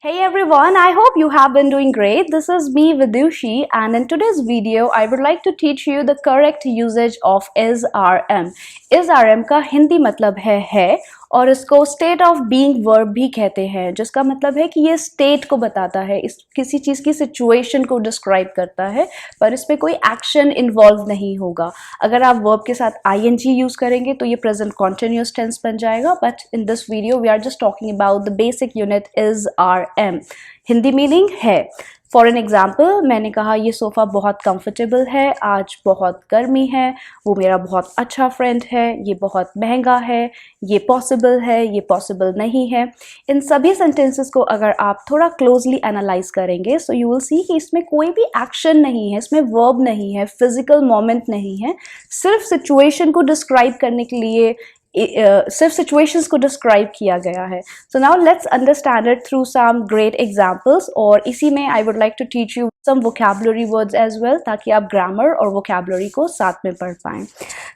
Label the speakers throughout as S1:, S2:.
S1: Hey everyone, I hope you have been doing great. This is me Vidushi, and in today's video I would like to teach you the correct usage of is-rm. is-rm का हिंदी मतलब है और इसको state of being verb भी कहते हैं, जिसका मतलब है कि ये स्टेट को बताता है, इस किसी चीज़ की सिचुएशन को डिस्क्राइब करता है, पर इसमें कोई एक्शन इन्वॉल्व नहीं होगा। अगर आप वर्ब के साथ ing यूज़ करेंगे तो ये प्रेजेंट कॉन्टिन्यूस टेंस बन जाएगा, but in this video we are just talking about the basic unit is are am. Hindi meaning है। फॉर एन एग्जाम्पल, मैंने कहा ये सोफ़ा बहुत कंफर्टेबल है, आज बहुत गर्मी है, वो मेरा बहुत अच्छा फ्रेंड है, ये बहुत महंगा है, ये पॉसिबल है, ये पॉसिबल नहीं है। इन सभी सेंटेंसेस को अगर आप थोड़ा क्लोजली एनालाइज करेंगे सो यू विल सी कि इसमें कोई भी एक्शन नहीं है, इसमें वर्ब नहीं है, फिजिकल मोमेंट नहीं है, सिर्फ सिचुएशन को डिस्क्राइब करने के लिए सिर्फ सिचुएशंस को डिस्क्राइब किया गया है। So now let's understand it through some great examples, और इसी में I would like to teach you some vocabulary words as well, ताकि आप ग्रामर और वोकैबुलरी को साथ में पढ़ पाएं।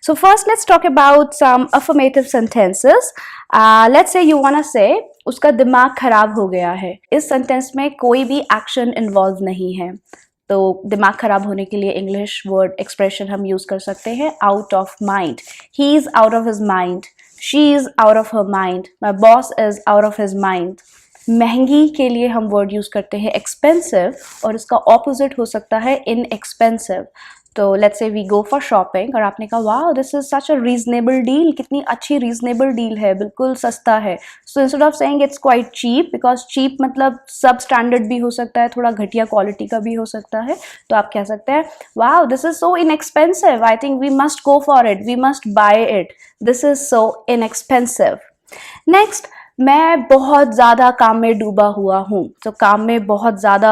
S1: So first let's talk about some affirmative sentences. Let's say you want to say उसका दिमाग खराब हो गया है। इस सेंटेंस में कोई भी एक्शन इन्वॉल्व नहीं है, तो दिमाग खराब होने के लिए इंग्लिश वर्ड एक्सप्रेशन हम यूज़ कर सकते हैं out of mind. He is out of his mind, she is out of her mind, my boss is out of his mind. महंगी के लिए हम वर्ड यूज़ करते हैं एक्सपेंसिव, और इसका ऑपोजिट हो सकता है इनएक्सपेंसिव। तो let's say we go for shopping और आपने कहा वाह this is such a reasonable deal, कितनी अच्छी रीजनेबल डील है, बिल्कुल सस्ता है। So instead of saying it's quite cheap, because cheap मतलब सब स्टैंडर्ड भी हो सकता है, थोड़ा घटिया क्वालिटी का भी हो सकता है, तो आप कह सकते हैं वाह this is so inexpensive, I think we must go for it, we must buy it, this is so inexpensive. Next, मैं बहुत ज़्यादा काम में डूबा हुआ हूँ। तो काम में बहुत ज़्यादा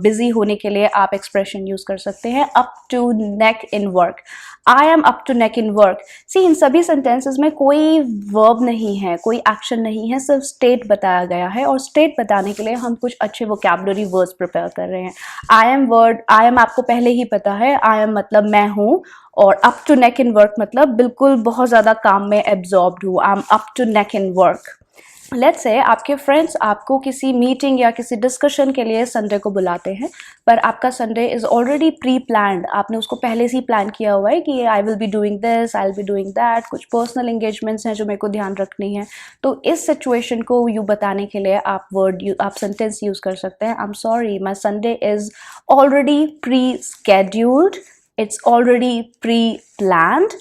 S1: बिजी होने के लिए आप एक्सप्रेशन यूज़ कर सकते हैं up to neck in work. I am up to neck in work. See, इन सभी सेंटेंसेस में कोई वर्ब नहीं है, कोई एक्शन नहीं है, सिर्फ स्टेट बताया गया है, और स्टेट बताने के लिए हम कुछ अच्छे वोकैबुलरी वर्ड्स प्रिपेयर कर रहे हैं। I am word, I am आपको पहले ही पता है, आई एम मतलब मैं हूँ, और up to neck in work मतलब बिल्कुल बहुत ज़्यादा काम में एब्जॉर्ब्ड हूँ। I am up to neck in work. Let's say आपके फ्रेंड्स आपको किसी मीटिंग या किसी डिस्कशन के लिए संडे को बुलाते हैं, पर आपका Sunday is already pre planned, आपने उसको पहले से ही प्लान किया हुआ है कि I will be doing this, I will be doing that, कुछ पर्सनल एंगेजमेंट्स हैं जो मेरे को ध्यान रखनी है। तो इस सिचुएशन को यू बताने के लिए आप सेंटेंस यूज़ कर सकते हैं, I am sorry my Sunday is already pre scheduled, it's already pre-planned,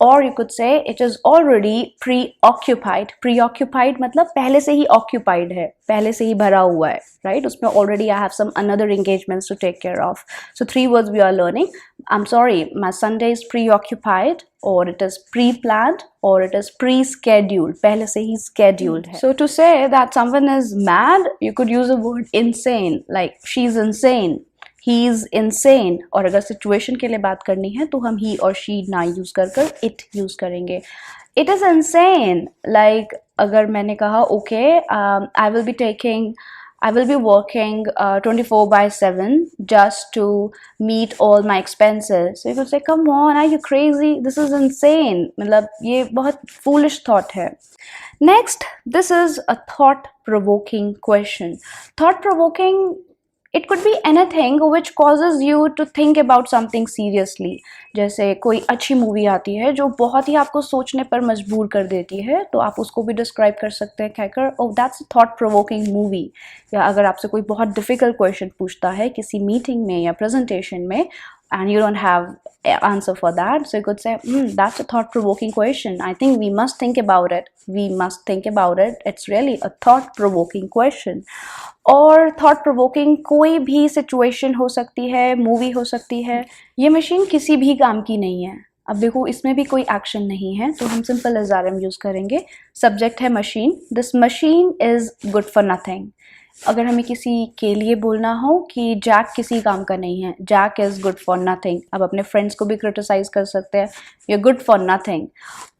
S1: or you could say it is already preoccupied. Preoccupied मतलब पहले से ही occupied है, पहले से ही भरा हुआ है, right? उसमें already I have some another engagements to take care of. So 3 words we are learning. I'm sorry, my Sunday is preoccupied, or it is pre-planned, or it is pre-scheduled. पहले से ही scheduled है. So to say that someone is mad, you could use the word insane, like she's insane, he is insane। और अगर situation के लिए बात करनी है तो हम ही और शी ना यूज़ कर इट यूज़ करेंगे। इट इज़ insane, लाइक अगर मैंने कहा okay I will be working 24/7 just to meet all my expenses. So you could say, come on, are you crazy? This is insane. मतलब ये बहुत foolish thought है। Next, this is a thought-provoking question. Thought-provoking, it could be anything which causes you to think about something seriously. जैसे कोई अच्छी movie आती है जो बहुत ही आपको सोचने पर मजबूर कर देती है, तो आप उसको भी डिस्क्राइब कर सकते हैं कहकर oh that's a thought provoking movie. या अगर आपसे कोई बहुत डिफ़िकल्ट क्वेश्चन पूछता है किसी मीटिंग में या प्रेजेंटेशन में, and you don't have an answer for that, so you could say that's a thought provoking question, I think we must think about it, we must think about it, it's really a thought provoking question। और thought provoking कोई भी situation हो सकती है, movie हो सकती है। ये मशीन किसी भी काम की नहीं है। अब देखो इसमें भी कोई एक्शन नहीं है, तो हम सिंपल is-rm यूज़ करेंगे। सब्जेक्ट है machine, this machine is good for nothing. अगर हमें किसी के लिए बोलना हो कि जैक किसी काम का नहीं है, Jack is good for nothing, अब अपने फ्रेंड्स को भी क्रिटिसाइज़ कर सकते हैं, यू गुड फॉर नथिंग।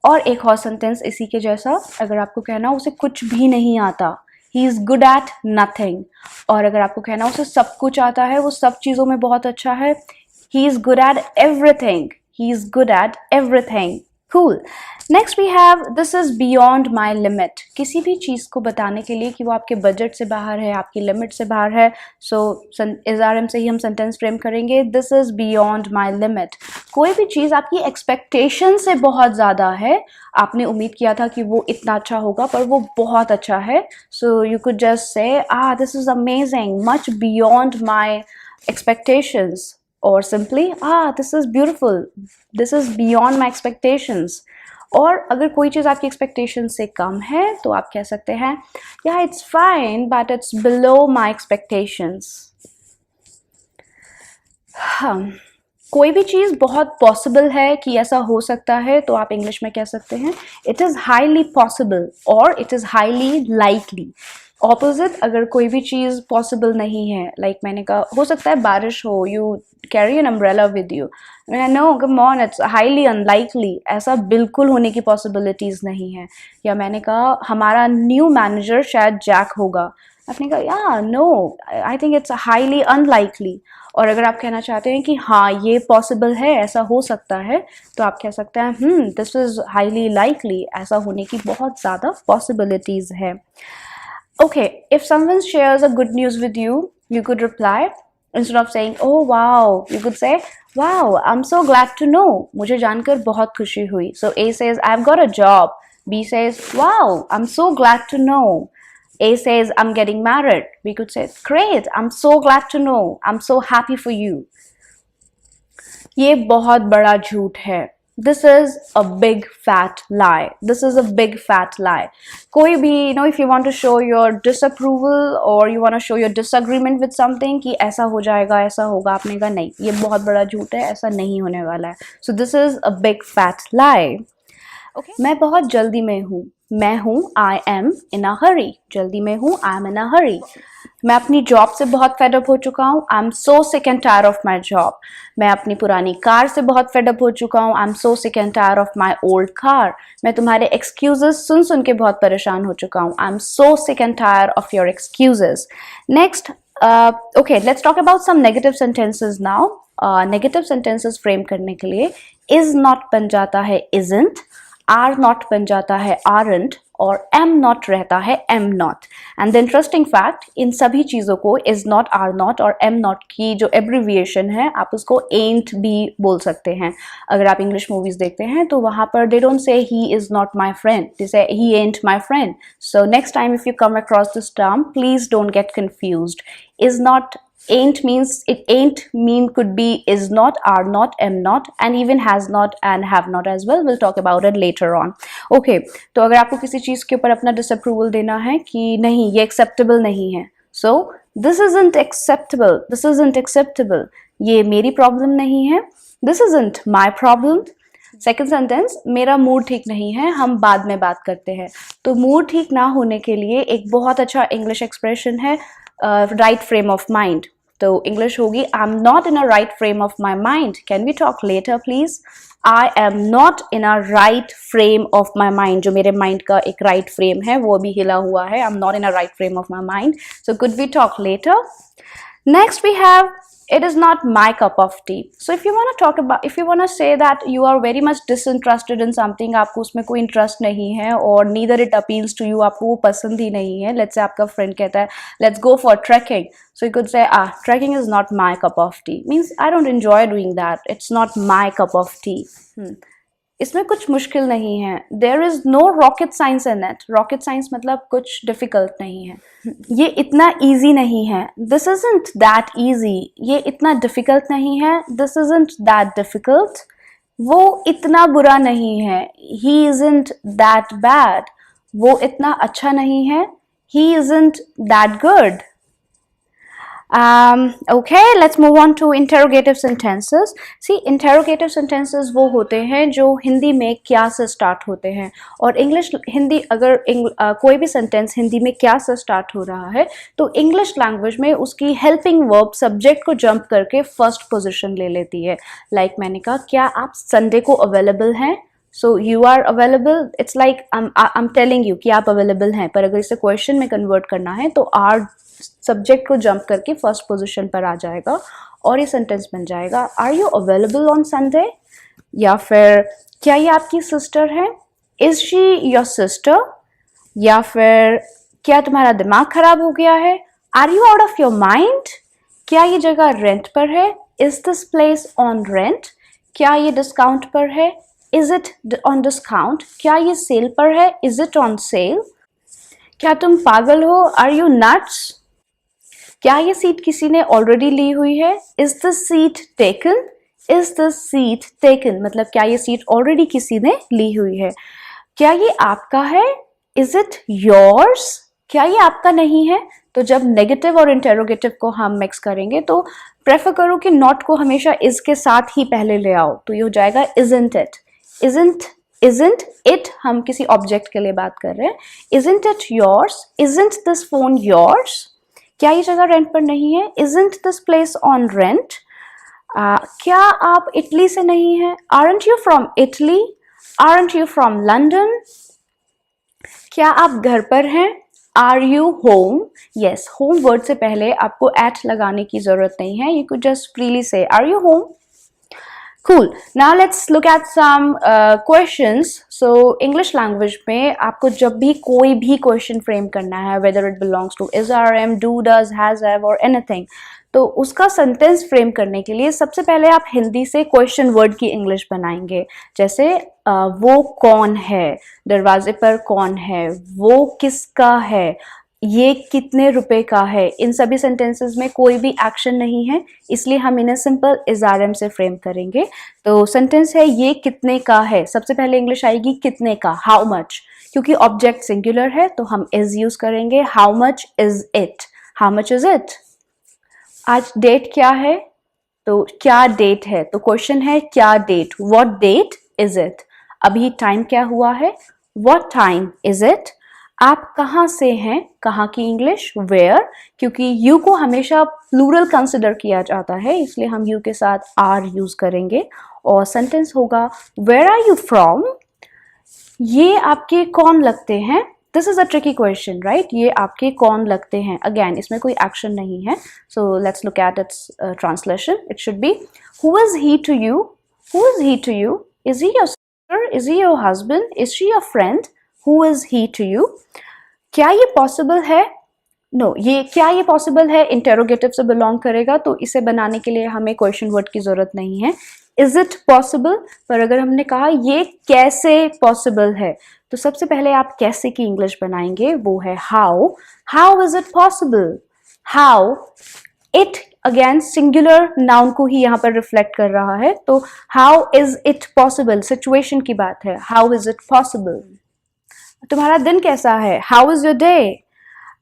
S1: और एक और सेंटेंस इसी के जैसा, अगर आपको कहना उसे कुछ भी नहीं आता, he is good at nothing. और अगर आपको कहना उसे सब कुछ आता है, वो सब चीज़ों में बहुत अच्छा है, he is good at everything, he is good at everything. Cool. Next we have this is beyond my limit. किसी भी चीज़ को बताने के लिए कि वो आपके बजट से बाहर है, आपकी लिमिट से बाहर है, सो SRM से ही हम सेंटेंस फ्रेम करेंगे. This is beyond my limit. कोई भी चीज़ आपकी एक्सपेक्टेशन से बहुत ज़्यादा है, आपने उम्मीद किया था कि वो इतना अच्छा होगा पर वो बहुत अच्छा है. So you could just say, this is amazing, much beyond my expectations. Or simply, this is beautiful, this is beyond my expectations. और अगर कोई चीज़ आपकी एक्सपेक्टेशन से कम है तो आप कह सकते हैं yeah it's fine but it's below my expectations. कोई भी चीज़ बहुत पॉसिबल है कि ऐसा हो सकता है तो आप इंग्लिश में कह सकते हैं इट इज़ हाईली पॉसिबल और it is highly likely. Opposite, अगर कोई भी चीज़ पॉसिबल नहीं है, लाइक मैंने कहा हो सकता है बारिश हो, you carry an umbrella with you, no come on it's highly unlikely, ऐसा बिल्कुल होने की पॉसिबिलिटीज़ नहीं है. या मैंने कहा हमारा न्यू मैनेजर शायद जैक होगा, आपने कहा या no I think it's highly unlikely. और अगर आप कहना चाहते हैं कि हाँ ये पॉसिबल है, ऐसा हो सकता है, तो आप कह सकते हैं दिस इज़ हाईली लाइकली, ऐसा होने की बहुत ज़्यादा पॉसिबिलिटीज़ है. Okay, if someone shares a good news with you, you could reply instead of saying, oh wow, you could say, wow, I'm so glad to know. मुझे जानकर बहुत खुशी हुई. So A says, I've got a job. B says, wow, I'm so glad to know. A says, I'm getting married. We could say, great, I'm so glad to know. I'm so happy for you. ये बहुत बड़ा झूठ है. This is a big fat lie. This is a big fat lie. कोई भी, if you want to show your disapproval or you want to show your disagreement with something कि ऐसा हो जाएगा, ऐसा होगा, आपने कहा नहीं, ये बहुत बड़ा झूठ है, ऐसा नहीं होने वाला है. So this is a big fat lie. Okay. मैं बहुत जल्दी में हूँ. मैं हूँ I am in a hurry. जल्दी में हूँ I am in a hurry. मैं अपनी जॉब से बहुत फेडअप हो चुका हूँ. I am so sick and tire of my job. मैं अपनी पुरानी कार से बहुत फेडअप हो चुका हूँ. I am so sick and tire of my old car. मैं तुम्हारे एक्सक्यूजेस सुन सुन के बहुत परेशान हो चुका हूँ. I am so sick and tire of your excuses. Next, okay, let's talk about some negative sentences now. Negative sentences frame करने के लिए इज नॉट बन जाता है isn't, आर नॉट बन जाता है aren't, और एम नॉट रहता है am not. And the interesting fact, इन सभी चीज़ों को इज नॉट, आर नॉट और एम नॉट की जो एब्रीविएशन है, आप उसको एंट भी बोल सकते हैं. अगर आप इंग्लिश मूवीज देखते हैं तो वहाँ पर they don't say he is not my friend, they say he ain't my friend. So next time if you come across this term, please don't get confused. Is not, ain't means, it ain't mean could be is not, are not, am not, and even has not and have not as well. We'll talk about it later on. Okay, तो अगर आपको किसी चीज़ के ऊपर अपना disapproval देना है कि नहीं ये acceptable नहीं है, so this isn't acceptable, this isn't acceptable, ये मेरी problem नहीं है, this isn't my problem. Second sentence, मेरा मूड ठीक नहीं है, हम बाद में बात करते हैं. तो मूड ठीक ना होने के लिए एक बहुत अच्छा इंग्लिश एक्सप्रेशन है राइट फ्रेम ऑफ माइंड. तो इंग्लिश होगी I am not in a right frame of my mind, can we talk later please. I am not in a right frame of my mind, जो मेरे mind का एक right frame है वो भी हिला हुआ है. I am not in a right frame of my mind, so could we talk later. Next we have, it is not my cup of tea. So if you want to talk about, if you want to say that you are very much disinterested in something, आपको उसमें कोई interest नहीं है और neither it appeals to you, आपको वो पसंद ही नहीं है. Let's say आपका फ्रेंड कहता है let's go for trekking, so you could say trekking is not my cup of tea, means I don't enjoy doing that, it's not my cup of tea. इसमें कुछ मुश्किल नहीं है. There is no rocket science in it. Rocket science मतलब कुछ difficult नहीं है. ये इतना ईजी नहीं है. This isn't that easy. ये इतना डिफिकल्ट नहीं है. This isn't that difficult. वो इतना बुरा नहीं है. He isn't that bad. वो इतना अच्छा नहीं है. He isn't that good. Okay, let's move on to interrogative sentences. See, interrogative sentences वो होते हैं जो हिंदी में क्या से स्टार्ट होते हैं. और इंग्लिश हिंदी अगर कोई भी सेंटेंस हिंदी में क्या से स्टार्ट हो रहा है तो इंग्लिश लैंग्वेज में उसकी हेल्पिंग वर्ब सब्जेक्ट को जंप करके फर्स्ट पोजीशन ले लेती है. लाइक मैंने कहा क्या आप संडे को अवेलेबल हैं. So you are available, it's like I am telling you कि आप अवेलेबल हैं. पर अगर इसे क्वेश्चन में कन्वर्ट करना है तो आर सब्जेक्ट को जंप करके फर्स्ट पोजीशन पर आ जाएगा और ये सेंटेंस बन जाएगा are you available on Sunday. या फिर क्या ये आपकी सिस्टर है? Is she your sister? या फिर क्या तुम्हारा दिमाग खराब हो गया है? Are you out of your mind? क्या ये जगह रेंट पर है? Is this place on rent? क्या ये डिस्काउंट पर है? Is it on discount? क्या ये सेल पर है? Is it on sale? क्या तुम पागल हो? Are you nuts? क्या ये सीट किसी ने ऑलरेडी ली हुई है? Is this seat taken? Is this seat taken मतलब क्या ये सीट ऑलरेडी किसी ने ली हुई है? क्या ये आपका है? Is it yours? क्या ये आपका नहीं है? तो जब नेगेटिव और इंटेरोगेटिव को हम मिक्स करेंगे तो प्रेफर करो कि नॉट को हमेशा इज के साथ ही पहले ले आओ, तो ये हो जाएगा इजंट इट। इजंट इट हम किसी ऑब्जेक्ट के लिए बात कर रहे हैं। Isn't it yours? Isn't this phone yours? क्या ये जगह रेंट पर नहीं है? Isn't this place on rent? क्या आप इटली से नहीं हैं? Aren't you from Italy? Aren't you from London? क्या आप घर पर हैं? Are you home? Yes, home word से पहले आपको एट लगाने की जरूरत नहीं है, यू कुड जस्ट फ्रीली से are you home. Cool. Now let's look at some questions. So English language में आपको जब भी कोई भी question frame करना है, whether it belongs to is, are, am, do, does, has, have or anything, तो उसका सेंटेंस फ्रेम करने के लिए सबसे पहले आप हिंदी से क्वेश्चन वर्ड की इंग्लिश बनाएंगे। जैसे वो कौन है, दरवाजे पर कौन है, वो किसका है, ये कितने रुपए का है। इन सभी सेंटेंसेस में कोई भी एक्शन नहीं है, इसलिए हम इन्हें सिंपल इज आर एम से फ्रेम करेंगे। तो सेंटेंस है ये कितने का है, सबसे पहले इंग्लिश आएगी कितने का, हाउ मच। क्योंकि ऑब्जेक्ट सिंगुलर है तो हम इज यूज करेंगे। How much is it? How much is it? आज डेट क्या है? तो क्या डेट है, तो क्वेश्चन है क्या date, what date is it. अभी टाइम क्या हुआ है, व्हाट टाइम इज इट। आप कहाँ से हैं, कहाँ की इंग्लिश वेयर, क्योंकि यू को हमेशा प्लूरल कंसिडर किया जाता है इसलिए हम यू के साथ आर यूज करेंगे। और सेंटेंस होगा वेयर आर यू फ्रॉम? ये आपके कौन लगते हैं? This is a tricky question right, ये आपके कौन लगते हैं। अगेन इसमें कोई एक्शन नहीं है, so let's look at its translation. It should be who is he to you? Who is he to you? Is he your sister? Is he your husband? Is she your friend? Who is he to you? क्या ये possible है? No, ये क्या ये possible है interrogative से belong करेगा, तो इसे बनाने के लिए हमें क्वेश्चन वर्ड की जरूरत नहीं है। Is it possible? पर अगर हमने कहा ये कैसे पॉसिबल है, तो सबसे पहले आप कैसे की इंग्लिश बनाएंगे, वो है how. How is it possible? How, it again singular noun को ही यहाँ पर रिफ्लेक्ट कर रहा है, तो how is it possible situation की बात है। How is it possible? तुम्हारा दिन कैसा है? How is your day?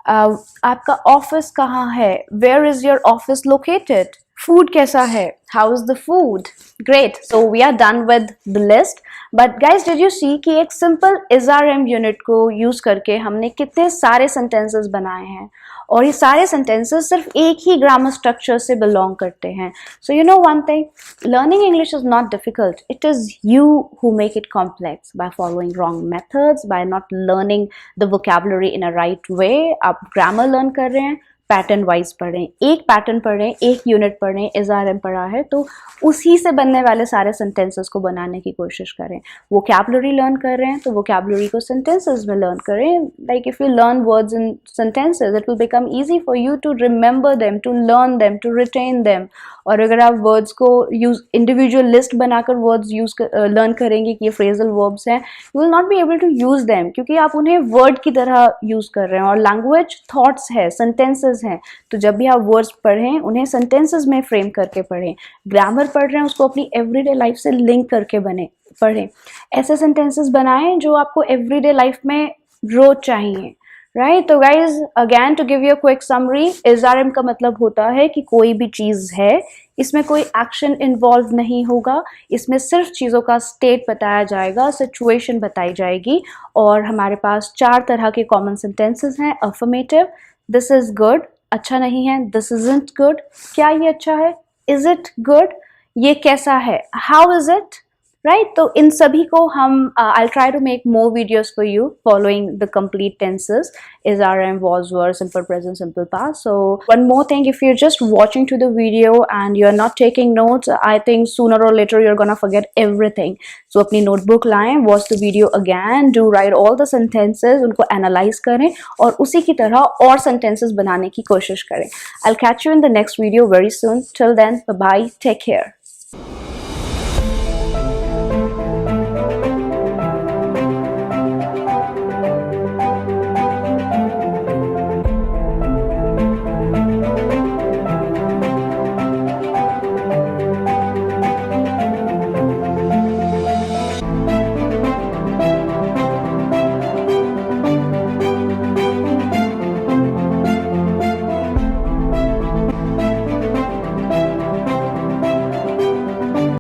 S1: आपका ऑफिस कहाँ है? Where is your office located? Food कैसा है? How is the food? Great, so we are done with the list. But guys did you see कि एक simple is are am unit को use करके हमने कितने सारे सेंटेंसेस बनाए हैं, और ये सारे सेंटेंसेस सिर्फ एक ही ग्रामर स्ट्रक्चर से बिलोंग करते हैं। So you know one thing, learning English is not difficult, it is you who make it complex by following wrong methods, by not learning the vocabulary in a right way। आप grammar learn कर रहे हैं, pattern wise पढ़ रहे हैं, एक pattern पढ़ रहे हैं, एक यूनिट पढ़ रहे हैं, इज आर एम पढ़ा है तो उसी से बनने वाले सारे सेंटेंसेस को बनाने की कोशिश करें। वोकैबुलरी लर्न कर रहे हैं तो वोकैबुलरी को सेंटेंसेस में लर्न करें। Like if you learn words in sentences it will become easy for you to remember them, to learn them, to retain them. और अगर आप वर्ड्स को यूज इंडिविजुअल लिस्ट बनाकर वर्ड्स यूज लर्न करेंगे कि ये फ्रेजल वर्ब्स हैं, you will not be able to use them, क्योंकि आप उन्हें वर्ड की तरह यूज कर रहे हैं। और लैंग्वेज थॉट्स है, सेंटेंसेस हैं, तो जब भी आप वर्ड्स पढ़ें उन्हें सेंटेंसेस में फ्रेम करके पढ़ें। ग्रामर पढ़ रहे हैं उसको अपनी एवरीडे लाइफ से लिंक करके पढ़ें। ऐसे सेंटेंसेस बनाएं जो आपको एवरीडे लाइफ में रोज चाहिए, राइट। तो guys again to give you a quick summary, इज़ारएम का मतलब होता है कि कोई भी चीज है, इसमें कोई एक्शन इन्वॉल्व नहीं होगा, इसमें सिर्फ चीज़ों का स्टेट बताया जाएगा, सिचुएशन बताई जाएगी। और हमारे पास 4 तरह के कॉमन सेंटेंसेस हैं। अफर्मेटिव, दिस इज गुड, अच्छा नहीं है, दिस इजंट गुड, क्या ये अच्छा है, इज इट गुड, ये कैसा है, हाउ इज इट, राइट तो इन सभी को हम I'll try to make more videos for you following the complete tenses is, RM, was, were, simple present, simple past. So one more thing, if you're just watching to the video and you're not taking notes, I think sooner or later you're gonna forget everything. So अपनी notebook लाएं, watch the video again, do write all the sentences, उनको analyze करें और उसी की तरह और sentences बनाने की कोशिश करें. I'll catch you in the next video very soon. Till then, bye bye, take care.